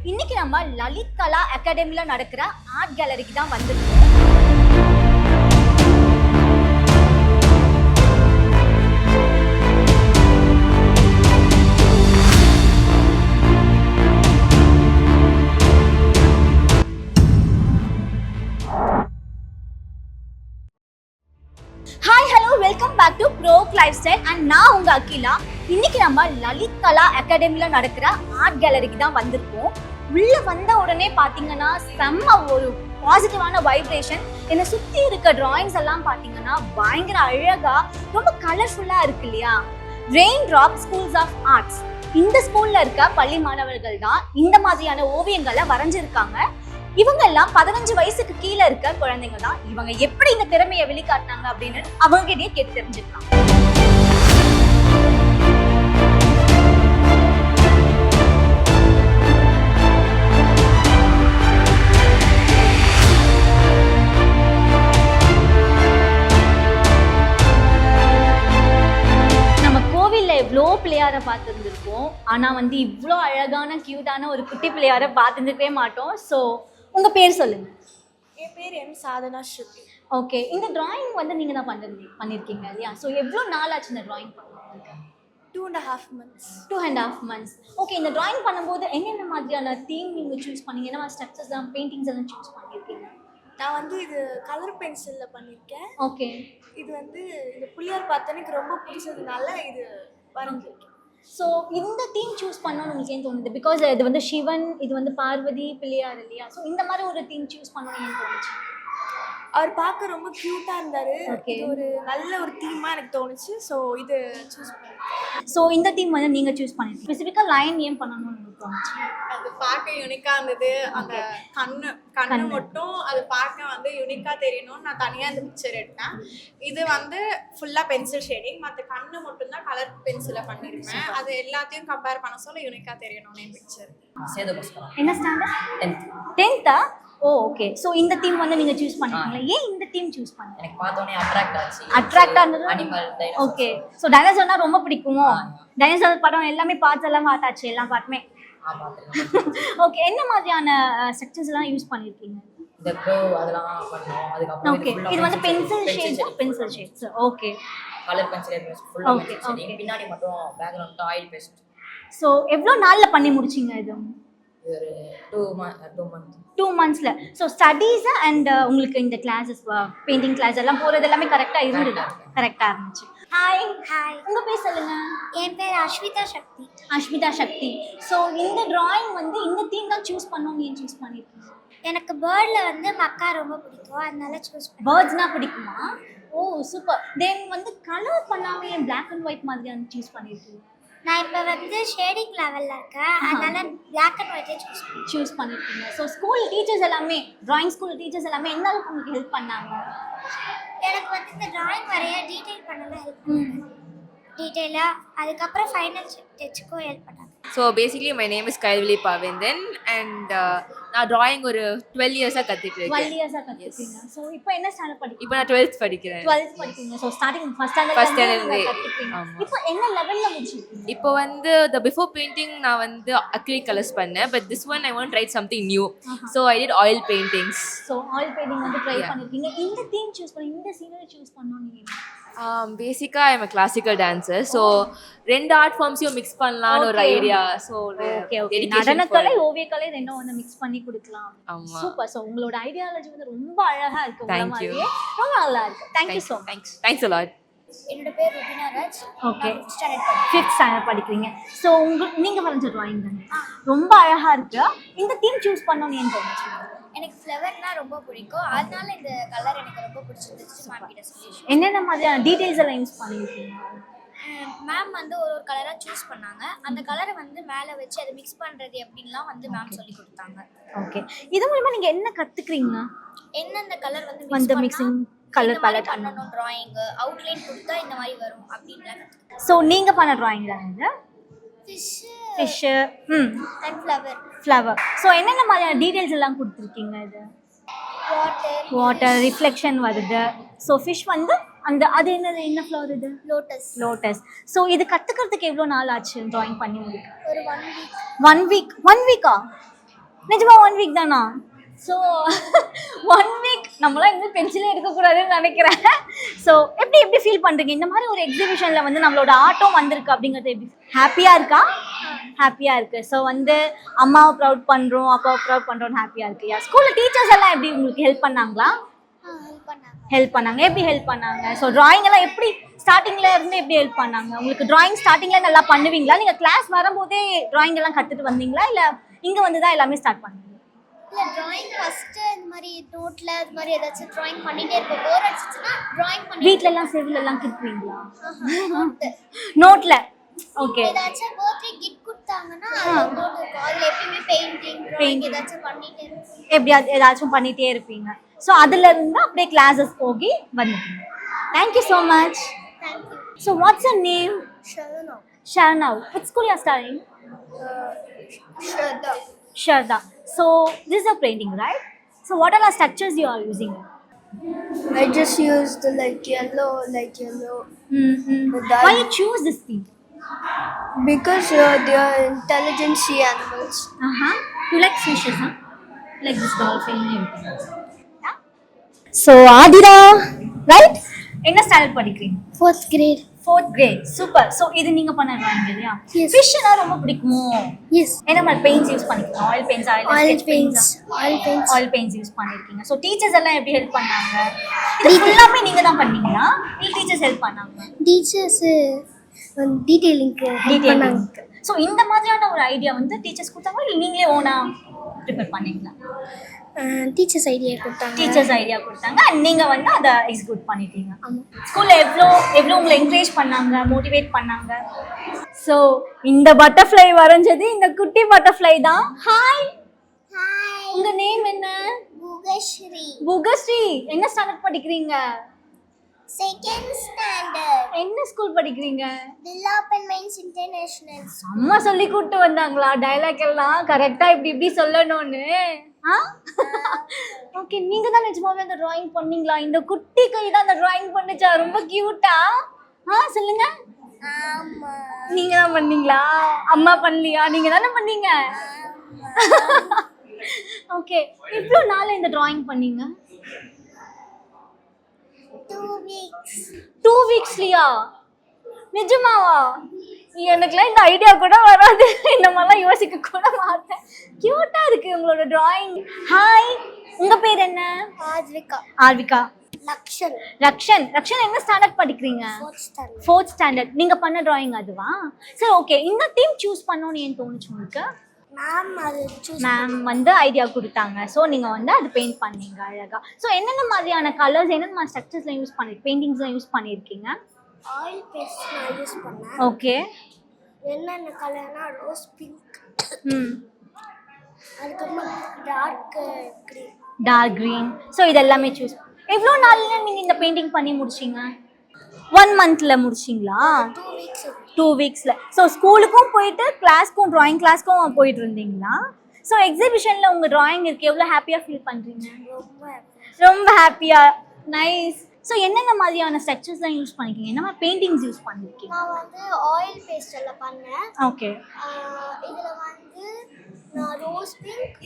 இன்னைக்கு நம்ம லலித் கலா அகாடமில நடக்கிற ஆர்ட் கேலரிக்கு தான் வந்திருக்கோம். Hi hello welcome back to broke lifestyle and நான் உங்க அகிலா. இன்னைக்கு நம்ம லலித் கலா அகாடமில நடக்கிற ஆர்ட் கேலரிக்கு தான் வந்திருக்கோம். உள்ள வந்த உடனே பாத்தீங்கன்னா செம்ம ஒரு பாசிட்டிவான வைப்ரேஷன். என்னை சுத்தி இருக்க டிராயிங்ஸ் எல்லாம் பாத்தீங்கன்னா பயங்கர அழகா ரொம்ப கலர்ஃபுல்லா இருக்கு இல்லையா? Rain drop schools of arts, இந்த ஸ்கூல்ல இருக்க பள்ளி மாணவர்கள் தான் இந்த மாதிரியான ஓவியங்களை வரைஞ்சிருக்காங்க. இவங்க எல்லாம் 15 வயசுக்கு கீழே இருக்க குழந்தைங்க தான். இவங்க எப்படி இந்த திறமையை வெளிக்காட்டினாங்க அப்படின்னு அவங்ககிட்டயே கேட்டு தெரிஞ்சுக்கலாம். நம்ம கோவில்ல எவ்வளோ பிள்ளையாரை பார்த்துருந்துருக்கோம், ஆனா இவ்வளோ அழகான கியூட்டான ஒரு குட்டி பிள்ளையாரை பார்த்துருக்கவே மாட்டோம். ஸோ உங்க பேர் சொல்லுங்க. என் பேர் எம் சாதனா ஸ்ருதி. ஓகே, இந்த டிராயிங் நீங்க தான் பண்ணிருக்கீங்க இல்லையா? ஸோ எவ்வளோ நாள் ஆச்சு இந்த டிராயிங் பண்ணுறதுக்கு? 2.5 months. 2.5 months. ஓகே, இந்த டிராயிங் பண்ணும்போது என்னென்ன மாதிரியான தீம் நீங்க சூஸ் பண்ணீங்க? என்ன மாதிரி ஸ்ட்ரக்சர்ஸ் எல்லாம், பெயிண்டிங்ஸ் எல்லாம் சூஸ் பண்ணியிருக்கீங்க? நான் இது கலர் பென்சிலில் பண்ணியிருக்கேன். ஓகே, இது இந்த புள்ளியார் பார்த்தா எனக்கு ரொம்ப பிடிச்சதுனால இது வரைஞ்சிருக்கேன். ஸோ இந்த தீம் சூஸ் பண்ணணும்னு உங்களுக்கு ஏன் தோணுது? பிகாஸ் இது சிவன், இது பார்வதி பிள்ளையார் இல்லையா? ஸோ இந்த மாதிரி ஒரு தீம் சூஸ் பண்ணணும்னு ஏன் தோணுச்சு? அவர் பார்க்க ரொம்ப க்யூட்டாக இருந்தார். இது ஒரு நல்ல ஒரு தீமாக எனக்கு தோணுச்சு. ஸோ இது சூஸ் பண்ணியிருக்கேன். ஸோ இந்த தீம் நீங்கள் சூஸ் பண்ணியிருக்கீங்க. ஸ்பெசிஃபிக்காக லைன் ஏன் பண்ணணும்னு உங்களுக்கு தோணுச்சு? அது பார்க்க யூனிக்கா இருந்தது. அந்த கண்ணு மட்டும் அது பார்க்க யூனிக்கா தெரியணும்னு நான் தனியாக இந்த பிக்சர் எடுத்தேன். இது ஃபுல்லா பென்சில் ஷேடிங், மற்ற கண்ணு மட்டும் தான் கலர் பென்சில பண்ணிருப்பேன். அது எல்லாத்தையும் கம்பேர் பண்ண சொல்ல யூனிக்கா தெரியணும்னு என் பிக்சர். என்ன ஸ்டாண்டர்ட்? 10th. ஓ ஓகே. ஸோ இந்த தீம் நீங்க சூஸ் பண்ணிருக்கீங்களா? ஏன் இந்த தீம் சூஸ் பண்ணீங்க? எனக்கு பார்த்தோனே அட்ராக்ட் ஆனது அனிமல் டைனோசர். ஓகே. ஸோ டைனோசர்னா ரொம்ப பிடிக்குமோ? டைனோசர் படம் எல்லாமே பார்ட்ஸ் எல்லாம் பார்த்தாச்சு, எல்லா பார்ட்டுமே. ஆமா. ஓகே, என்ன மாதிரியான ஸ்ட்ரக்சர்ஸ் எல்லாம் யூஸ் பண்ணிருக்கீங்க? இந்த கர்வ் அதெல்லாம் பண்ணோம். அதுக்கு அப்புறம் ஓகே, இது pencil shades. Okay, colour pencil ஃபுல்லா ஓகே. பின்னாடி மட்டும் பேக்ரவுண்ட் ஆயில் பேஸ்ட். ஸோ எவ்வளோ நாள்ல பண்ணி முடிச்சீங்க இது? ஒரு 2 months. 2 monthsல. ஸோ ஸ்டடீஸ் அண்ட் உங்களுக்கு இந்த கிளாஸஸ், பெயிண்டிங் கிளாஸ் எல்லாம் போறது எல்லாமே கரெக்டா இருந்தது? கரெக்டா இருந்துச்சு. ஹாய். உங்க பேர் சொல்லுங்க. என் பேர் அஸ்மிதா சக்தி. அஸ்மிதா சக்தி. ஸோ இந்த டிராயிங் இந்த தீம் தான் சூஸ் பண்ணணும்னு ஏன் சூஸ் பண்ணிருக்கீங்க? எனக்கு பேர்ட்ல மக்கா ரொம்ப பிடிக்கும், அதனால சூஸ் பண்ணேன். பேர்ட்ஸ்னா பிடிக்குமா? ஓ சூப்பர். தென் கலர் பண்ணாம ஏன் பிளாக் அண்ட் ஒயிட் மாதிரியான சூஸ் பண்ணிருக்கீங்க? நான் இப்போ ஷேடிங் லெவலில் இருக்கேன், அதனால பிளாக் அண்ட் ஒயிட்டே சூஸ் பண்ணியிருக்கீங்க. ஸோ ஸ்கூல் டீச்சர்ஸ் எல்லாமே, டிராயிங் ஸ்கூல் டீச்சர்ஸ் எல்லாமே எந்த அளவுக்கு உங்களுக்கு ஹெல்ப் பண்ணாங்க? எனக்கு இந்த டிராயிங் வரைய டீட்டெயில் பண்ணதான் ஹெல்ப் பண்ணாங்க. டீட்டெயிலாக அதுக்கப்புறம் ஃபைனல் டச்சுக்கும் ஹெல்ப் பண்ணாங்க. So basically my name is Kailvali Pavindran and நான் drawing ஒரு 12 years-ஆ கத்துட்டு இருக்கேன். 12 years-ஆ கத்துக்கிட்டீங்க. ஸோ இப்போ என்ன ஸ்டாண்டர்ட் படிக்கிறீங்க? இப்போ நான் 12th படிக்கிறேன். 12th படிக்கிறீங்க. ஸோ ஸ்டார்டிங் ஃபர்ஸ்ட் ஸ்டாண்டர்ட்ல கத்துக்கிட்டீங்க. இப்போ என்ன லெவல்ல முடிச்சிருக்கீங்க? இப்போ the before painting நான் acrylic colors பண்ணேன், but this one I want to try something new. So I did oil paintings. So oil painting try பண்ணிருக்கீங்க. இந்த தீம் சூஸ் பண்ணி இந்த சீனரி சூஸ் பண்ணனும். பேசிக்கா I am a classical dancer, so ரெண்டு art ஃபார்ம்ஸையும் mix பண்ணலாம்னு ஒரு ஐடியா. ஸோ ஓகே, நடனக்கலை ஓவியக்கலை ரெண்டும் மிக்ஸ் பண்ணி கொடுக்கலாம். ஆமா, சூப்பர். ஸோ உங்களோட ஐடியாலஜி ரொம்ப அழகா இருக்கு. Thank you. ரொம்ப நல்லா இருக்கு. Thank you so much. Thanks a lot. என்னோட பேர் Rubina Raj. Okay, 5th standard படிக்கிறேன். 5th standard படிக்கிறீங்க. ஸோ நீங்க வரைஞ்ச டிராயிங் தானே ரொம்ப அழகா இருக்கு. இந்த தீம் சூஸ் பண்ணணும்னு ஏன் தோணுச்சு? எனக்கு ஃப்ளவர்னா ரொம்ப பிடிக்கும், அதனால இந்த கலர் எனக்கு ரொம்ப பிடிச்சிருந்துச்சு. மேம் கிட்ட சொல்லி என்னென்ன மாதிரியான டீடைல்ஸ் எல்லாம் யூஸ் பண்ணிருக்கீங்க? மேம் ஒரு கலராக சூஸ் பண்ணாங்க. அந்த கலரை மேலே வச்சு அதை மிக்ஸ் பண்ணுறது எப்படின்லாம் மேம் சொல்லி கொடுத்தாங்க. ஓகே, இது மூலமா நீங்க என்ன கத்துக்கிறீங்க? என்னென்ன கலர் மிக்சிங் கலர் பேலட் பண்ணணும், டிராயிங் அவுட்லைன் கொடுத்தா இந்த மாதிரி வரும் அப்படின்லாம். ஸோ நீங்க பண்ண டிராயிங் தானே இது? Fish and flower. ஸோ என்னென்ன மாதிரியான டீடைல்ஸ் எல்லாம் கொடுத்துருக்கீங்க? இது வாட்டர் ரிஃப்ளெக்ஷன் வருது. ஸோ ஃபிஷ் அது என்ன ஃப்ளவர்? இது லோட்டஸ். ஸோ இது கற்றுக்கிறதுக்கு எவ்வளோ நாள் ஆச்சு டிராயிங் பண்ணி முடிக்க? ஒரு 1 week. 1 week. 1 week-ஆ? நிஜமா 1 வீக் தானா? ஸோ 1 வீக் நம்மளாம் இன்னும் பென்சிலே எடுக்கக்கூடாதுன்னு நினைக்கிறேன். ஸோ எப்படி ஃபீல் பண்ணுறீங்க? இந்த மாதிரி ஒரு எக்ஸிபிஷனில் வந்து நம்மளோட ஆர்ட்டும் வந்திருக்கு அப்படிங்கிறது எப்படி ஹாப்பியாக இருக்கா? ஹாப்பியாக இருக்குது. ஸோ வந்து அம்மாவை ப்ரௌட் பண்ணுறோம், அப்பாவை ப்ரௌட் பண்ணுறோன்னு ஹாப்பியாக இருக்கு. ஸ்கூலில் டீச்சர்ஸ் எல்லாம் எப்படி உங்களுக்கு ஹெல்ப் பண்ணாங்களா? ஹெல்ப் பண்ணாங்க. எப்படி ஹெல்ப் பண்ணாங்க? ஸோ ட்ராயிங் எல்லாம் எப்படி ஸ்டார்டிங்ல இருந்து எப்படி ஹெல்ப் பண்ணாங்க? உங்களுக்கு ட்ராயிங் ஸ்டார்டிங்ல நல்லா பண்ணுவீங்களா? நீங்க கிளாஸ் வரும்போதே ட்ராயிங் எல்லாம் கத்துட்டு வந்தீங்களா இல்ல இங்க வந்து தான் எல்லாமே ஸ்டார்ட் பண்ணீங்க? இல்லை ட்ராயிங் ஃபஸ்ட்டு இந்த மாதிரி நோட்டில் இது மாதிரி ஏதாச்சும் ட்ராயிங் பண்ணிகிட்டே இருப்போம். போர் அடிச்சிச்சுன்னா ட்ராயிங் பண்ணி வீட்ல எல்லாம் செவில் எல்லாம் கிட்டுவீங்களா? நோட்ல ஓகே. ஏதாச்சும் பர்த்டே கிஃப்ட் கொடுத்தாங்கன்னா அது நோட் இருக்கும். அதில் எப்பயுமே பெயிண்டிங் ஏதாச்சும் பண்ணிகிட்டே இருப்போம். எப்படியாவது ஏதாச்சும் பண்ணிட்டே இருப்பீங்க. ஸோ அதுல இருந்து அப்படியே கிளாஸஸ் போகி வந்துட்டீங்க. Thank you so much. Thank you. So what's your name? Sharna. Sharnav. Which school you are studying? Shraddha. Shraddha. So this is a painting, right? So what are the structures you are using? I just used yellow. With that. Why you choose this theme? Because they are intelligent sea animals. You like fishes, huh? Like this dolphin. Yeah? So Adira, right? என்ன standard படிக்கிறீங்க? 4th grade. 4th grade. Super. So இது நீங்க பண்ண drawing இல்லையா? Yes. ஃபிஷ்னா ரொம்ப பிடிக்குமோ? Yes. என்ன மாதிரி பெயிண்ட்ஸ் யூஸ் பண்ணிருக்கீங்க? Oil paints, Oil paints. Oil paints use பண்ணிருக்கீங்க. ஸோ டீச்சர்ஸ் எல்லாம் எப்படி ஹெல்ப் பண்ணாங்க? இது ஃபுல்லாமே நீங்க தான் பண்ணீங்களா இல்ல டீச்சர்ஸ் ஹெல்ப் பண்ணாங்க? டீச்சர்ஸ் டீடைலிங்க்கு டீடைலிங். ஸோ இந்த மாதிரியான ஒரு ஐடியா வந்து டீச்சர்ஸ் கொடுத்தாங்க இல்லை நீங்களே ஓனா ப்ரிப்பேர் பண்ணீங்களா? டீச்சர்ஸ் ஐடியா கொடுத்தாங்க. டீச்சர்ஸ் ஐடியா கொடுத்தாங்க and நீங்க வந்து அதை எக்ஸிக்யூட் பண்ணிட்டீங்க. ஸ்கூல்ல எவ்வளோ உங்களை என்கரேஜ் பண்ணாங்க, மோட்டிவேட் பண்ணாங்க? ஸோ இந்த பட்டர்ஃப்ளை வரைஞ்சது இந்த குட்டி பட்டர்ஃப்ளை தான். ஹாய், உங்க நேம் என்ன? புகஸ்ரீ. புகஸ்ரீ. என்ன ஸ்டாண்டர்ட் படிக்கிறீங்க? 2nd standard. என்ன ஸ்கூல் படிக்கிறீங்க? Development Mines International. அம்மா சொல்லி கூட்டு வந்தாங்களா டைலாக் எல்லாம் கரெக்டா இப்படி சொல்லணும்னு? ஓகே. நீங்க தான் நிஜமாவே அந்த டிராயிங் பண்ணீங்களா? இந்த குட்டி கை தான் அந்த டிராயிங் பண்ணுச்சா? ரொம்ப கியூட்டா. சொல்லுங்க. ஆமா. நீங்க தான் பண்ணீங்களா? அம்மா பண்ணலையா? நீங்க தானே பண்ணீங்க. ஓகே. இவ்வளோ நாள் இந்த டிராயிங் பண்ணீங்க? 2 weeks. 2 வீக்ஸ்லயா? நிஜமாவா? எனக்குலாம் இந்த ஐடியா கூட வராது. இந்த மாதிரிலாம் யோசிக்க கூட மாட்டேன். கியூட்டா இருக்கு உங்களோட டிராயிங். ஹாய், உங்க பேர் என்ன? ஆத்விகா. ஆர்விகா. லக்ஷன். ரக்ஷன் என்ன ஸ்டாண்டர்ட் படிக்கிறீங்க? 4th standard. 4th standard. நீங்க பண்ண டிராயிங் அதுவா? சரி, ஓகே. இந்த தீம் சூஸ் பண்ணணும்னு ஏன் தோணுச்சு உங்களுக்கு? மேம் அது சூஸ் மேம் வந்து ஐடியா கொடுத்தாங்க. ஸோ நீங்கள் வந்து அது பெயிண்ட் பண்ணீங்க அழகாக. ஸோ என்னென்ன மாதிரியான கலர்ஸ், என்னென்ன மாதிரி ஸ்ட்ரக்சர்ஸ்லாம் யூஸ் பண்ணி பெயிண்டிங்ஸ்லாம் யூஸ் பண்ணியிருக்கீங்க? ஆயில் பேஸ்ட் நான் யூஸ் பண்ணேன். ஓகே. என்னென்ன கலர்னா ரோஸ் பிங்க், ம், அதுக்கப்புறம் dark green. Dark green. So இது எல்லாமே சூஸ். எவ்வளோ நாளில் நீங்கள் இந்த பெயிண்டிங் பண்ணி முடிச்சிங்க? 1 monthல முடிச்சிங்களா? 2 weeks. 2 வீக்ஸில். ஸோ ஸ்கூலுக்கும் போயிட்டு கிளாஸ்க்கும் ட்ராயிங் கிளாஸ்க்கும் போயிட்டு இருந்தீங்களா? ஸோ எக்ஸிபிஷனில் உங்கள் ட்ராயிங் இருக்குது, எவ்வளோ ஹாப்பியாக ஃபீல் பண்ணுறீங்க? ரொம்ப ஹாப்பியாக. நைஸ். ஸோ என்னென்ன மாதிரியான ஸ்ட்ரக்சர்ஸ்லாம் யூஸ் பண்ணிருக்கீங்க? என்ன மாதிரி பெயிண்டிங்ஸ் யூஸ் பண்ணியிருக்கீங்க? நான் வந்து ஆயில் பேஸ்ட்ல பண்ணேன். ஓகே. இதுல வந்து நான் ரோஸ் பிங்க்,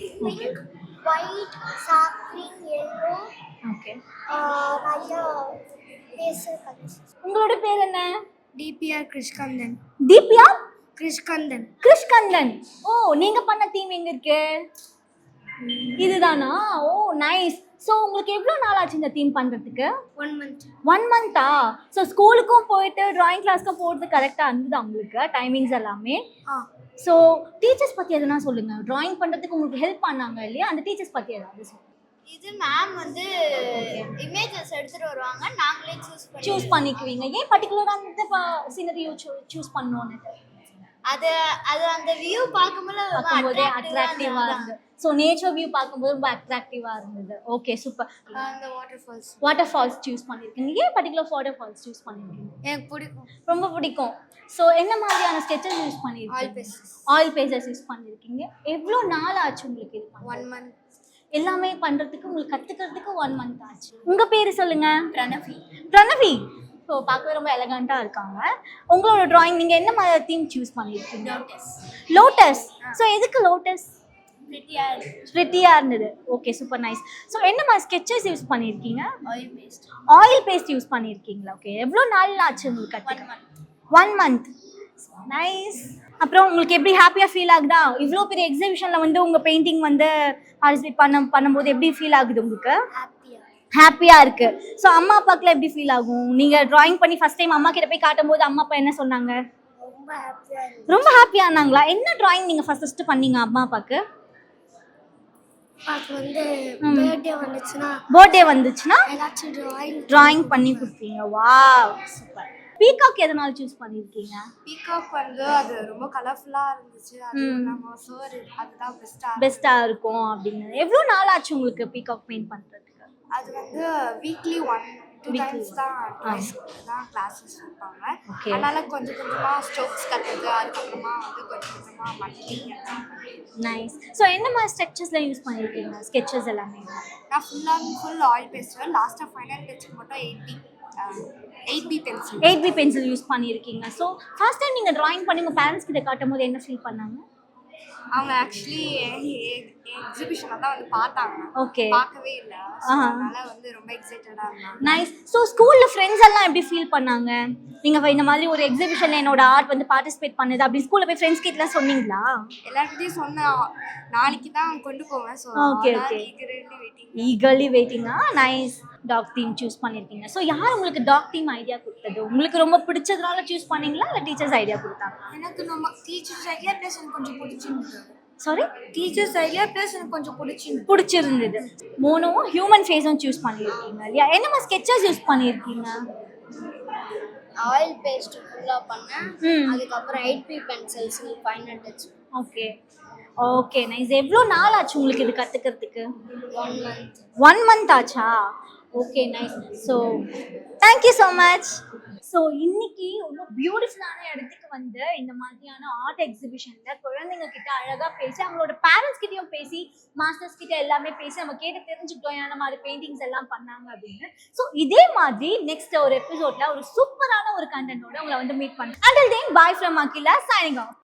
ஒயிட், சாக்ரீன், yellow, ஓகே. நிறைய பேஸ்ட் கலர்ஸ். உங்களோட பேர் என்ன? DPR கிருஷ்கந்தன். தீப்யா கிருஷ்கந்தன். கிருஷ்கந்தன். ஓ, நீங்க பண்ண தீம் எங்க இருக்கு? இதுதானா? ஓ, நைஸ். ஸோ உங்களுக்கு எவ்வளோ நாள் ஆச்சு இந்த தீம் பண்ணுறதுக்கு? 1 month. 1 month-ஆ? ஸோ ஸ்கூலுக்கும் போயிட்டு ட்ராயிங் கிளாஸ்க்கும் போகிறது கரெக்டாக இருந்தது உங்களுக்கு டைமிங்ஸ் எல்லாமே? ஸோ டீச்சர்ஸ் பற்றி எதுனா சொல்லுங்கள். ட்ராயிங் பண்ணுறதுக்கு உங்களுக்கு ஹெல்ப் பண்ணாங்க இல்லையா? அந்த டீச்சர்ஸ் பற்றி ஏதாவது சொல்லுங்கள். இது மேம் வந்து இமேஜஸ் எடுத்துட்டு வருவாங்க, நாங்களே சூஸ் பண்ணிக்குவீங்க. ஏன் பர்டிகுலராக வந்து சீனரி சூஸ் பண்ணோன்னு? அது அந்த வியூ பார்க்கும்போதே அட்ராக்டிவாக இருந்தது. ஸோ நேச்சர் வியூ பார்க்கும்போது ரொம்ப அட்ராக்டிவாக இருந்தது. Okay, super. அந்த வாட்டர் ஃபால்ஸ் சூஸ் பண்ணியிருக்கீங்க. ஏன் பர்டிகுலர் வாட்டர் ஃபால்ஸ் சூஸ் பண்ணியிருக்கீங்க? எனக்கு பிடிக்கும், ரொம்ப பிடிக்கும். ஸோ என்ன மாதிரியான ஸ்கெச்சஸ் யூஸ் பண்ணியிருக்கீங்க? ஆயில் பேஸ்டர்ஸ் யூஸ் பண்ணியிருக்கீங்க. எவ்வளோ நாள் ஆச்சு உங்களுக்கு இது பண்ண? 1 month. எல்லாமே பண்ணுறதுக்கு உங்களுக்கு கற்றுக்கிறதுக்கு 1 month ஆச்சு. உங்கள் பேர் சொல்லுங்கள். பிரணவி. பிரணவி. ஸோ பார்க்கவே ரொம்ப எலகண்ட்டாக இருக்காங்க. உங்களோட ட்ராயிங் நீங்கள் என்ன மாதிரி தீம் சூஸ் பண்ணியிருக்கீங்க? லோட்டஸ். லோட்டஸ். ஸோ எதுக்கு லோட்டஸ்? ஸ்ப்ரிட்டியாக இருந்தது. Okay, super nice. ஸோ என்னம்மா ஸ்கெச்சஸ் யூஸ் பண்ணியிருக்கீங்க? ஆயில் பேஸ்ட் யூஸ் பண்ணியிருக்கீங்களா? ஓகே, எவ்வளோ நாள் ஆச்சு உங்களுக்கு கற்றுக்க? 1 month. நைஸ். அப்புறம் உங்களுக்கு எப்படி ஹாப்பியாக ஃபீல் ஆகுதா? இவ்வளோ பெரிய எக்ஸிபிஷனில் வந்து உங்கள் பெயிண்டிங் வந்து பார்ட்டிசிபேட் பண்ணும்போது எப்படி ஃபீல் ஆகுது உங்களுக்கு? ஹாப்பியாக இருக்கு. ஸோ அம்மா அப்பாக்குலாம் எப்படி ஃபீல் ஆகும்? நீங்கள் ட்ராயிங் பண்ணி ஃபர்ஸ்ட் டைம் அம்மா கிட்ட போய் காட்டும் போது அம்மா அப்பா என்ன சொன்னாங்க? ரொம்ப ஹாப்பியாக இருந்தாங்களா? என்ன ட்ராயிங் நீங்கள் ஃபர்ஸ்ட் பண்ணீங்க அம்மா அப்பாவுக்கு? அது வந்து பர்த்டே வந்துச்சுன்னா ஏதாச்சும் ட்ராயிங் பண்ணி கொடுப்பீங்க. Wow, super. பீகாக் எதனால சூஸ் பண்ணியிருக்கீங்க? பீகாக் வந்து அது ரொம்ப கலர்ஃபுல்லாக இருந்துச்சு. அது நம்ம சார் அதுதான் பெஸ்ட்டாக இருக்கும் அப்படின்னு. எவ்வளோ நாள் ஆச்சு உங்களுக்கு பீகாக் பெயிண்ட் பண்ணுறதுக்கு? அது வந்து வீக்லி 1-2 டைம்ஸ் தான் கிளாஸஸ் வைப்பாங்க. அதனால கொஞ்சம் கொஞ்சமாக ஸ்ட்ரோக்ஸ் கற்றுது, அதுக்கப்புறமா வந்து கொஞ்சம் கொஞ்சமாக மல்டி. நைஸ். ஸோ என்ன மாதிரி ஸ்ட்ரக்சர்ஸ்லாம் யூஸ் பண்ணியிருக்கீங்க? ஸ்கெச்சஸ் எல்லாமே நான் ஃபுல் ஆயில் பேஸ்டல். லாஸ்ட்டாக ஃபைனல் டச்சுக்கு மட்டும் 8B pencil 8B pencil use பண்ணியிருக்கீங்க. ஸோ ஃபர்ஸ்ட் டைம் நீங்கள் ட்ராயிங் பண்ணி உங்கள் பேரண்ட்ஸ் கிட்ட காட்டும் போது என்ன ஃபீல் பண்ணாங்க? அவங்க ஆக்சுவலி எக்ஸிபிஷனை தான் வந்து பார்த்தாங்க. ஓகே, பார்க்கவே இல்லை. அதனால வந்து ரொம்ப எக்ஸைட்டடாக இருந்தாங்க. நைஸ். ஸோ ஸ்கூலில் ஃப்ரெண்ட்ஸ் எல்லாம் எப்படி ஃபீல் பண்ணாங்க? நீங்கள் இந்த மாதிரி ஒரு எக்ஸிபிஷனில் என்னோட ஆர்ட் வந்து பார்ட்டிசிபேட் பண்ணுது அப்படி ஸ்கூலில் போய் ஃப்ரெண்ட்ஸ் கிட்டலாம் சொன்னீங்களா? எல்லாருக்கிட்டையும் சொன்னேன், நாளைக்கு தான் கொண்டு போவேன். ஸோ ஓகே ஓகே, ஈகர்லி வெயிட்டிங்கா. நைஸ். டாக் தீம் சூஸ் பண்ணியிருக்கீங்க. ஸோ யார் உங்களுக்கு டாக் தீம் ஐடியா கொடுத்தது? உங்களுக்கு ரொம்ப பிடிச்சதுனால சூஸ் பண்ணீங்களா இல்லை டீச்சர்ஸ் ஐடியா கொடுத்தாங்க? எனக்கு நம்ம டீச்சர்ஸ் ஐடியா ப்ளஸ் எனக்கு கொஞ்சம் பிடிச்சிருந்தது. சாரி, டீச்சர்ஸ் ஐடியா ப்ளஸ் எனக்கு கொஞ்சம் பிடிச்சிருந்தது. மோனோவும் ஹியூமன் ஃபேஸும் சூஸ் பண்ணியிருக்கீங்க இல்லையா? என்னமா ஸ்கெச்சஸ் யூஸ் பண்ணியிருக்கீங்க? ஆயில் பேஸ்ட் ஃபுல்லாக பண்ணேன். அதுக்கப்புறம் 8B pencils final touch. Okay okay, nice. எவ்வளோ நாள் ஆச்சு உங்களுக்கு இது கற்றுக்கிறதுக்கு? 1 month. 1 month ஆச்சா? Okay, nice. So thank you so much. So இன்னைக்கு ரொம்ப பியூட்டிஃபுல்லான இடத்துக்கு வந்து இந்த மாதிரியான ஆர்ட் எக்ஸிபிஷனில் குழந்தைங்க கிட்ட அழகாக பேசி அவங்களோட பேரண்ட்ஸ் கிட்டேயும் பேசி மாஸ்டர்ஸ் கிட்ட எல்லாமே பேசி நம்ம கேட்டு தெரிஞ்சுக்கிட்டோம் என்ன மாதிரி பெயிண்டிங்ஸ் எல்லாம் பண்ணாங்க அப்படின்னு. ஸோ இதே மாதிரி நெக்ஸ்ட் ஒரு எபிசோட்ல ஒரு சூப்பரான ஒரு கண்டென்ட்டோட உங்களை வந்து மீட் பண்ணுறேன். Until then, bye from Akila, signing off.